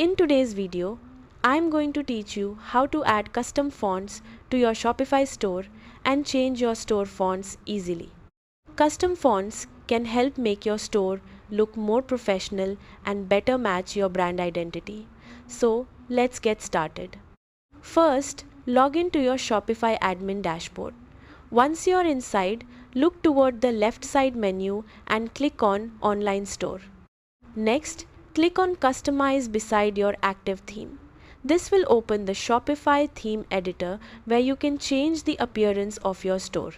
In today's video, I'm going to teach you how to add custom fonts to your Shopify store and change your store fonts easily. Custom fonts can help make your store look more professional and better match your brand identity. So, let's get started. First, log in to your Shopify admin dashboard. Once you're inside, look toward the left side menu and click on Online Store. Next, click on Customize beside your active theme. This will open the Shopify theme editor where you can change the appearance of your store.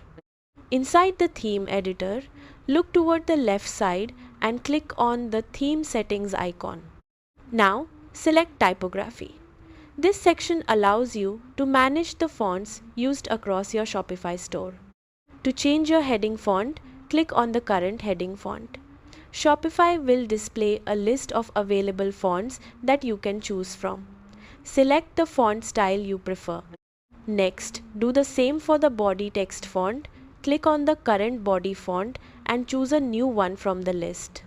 Inside the theme editor, look toward the left side and click on the theme settings icon. Now, select Typography. This section allows you to manage the fonts used across your Shopify store. To change your heading font, click on the current heading font. Shopify will display a list of available fonts that you can choose from. Select the font style you prefer. Next, do the same for the body text font. Click on the current body font and choose a new one from the list.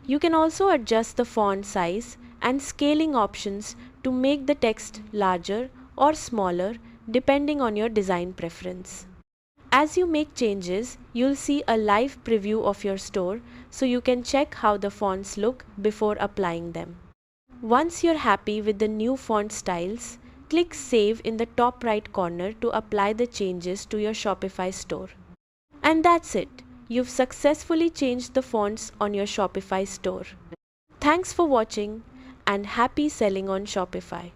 You can also adjust the font size and scaling options to make the text larger or smaller depending on your design preference. As you make changes, you'll see a live preview of your store so you can check how the fonts look before applying them. Once you're happy with the new font styles, click Save in the top right corner to apply the changes to your Shopify store. And that's it. You've successfully changed the fonts on your Shopify store. Thanks for watching and happy selling on Shopify.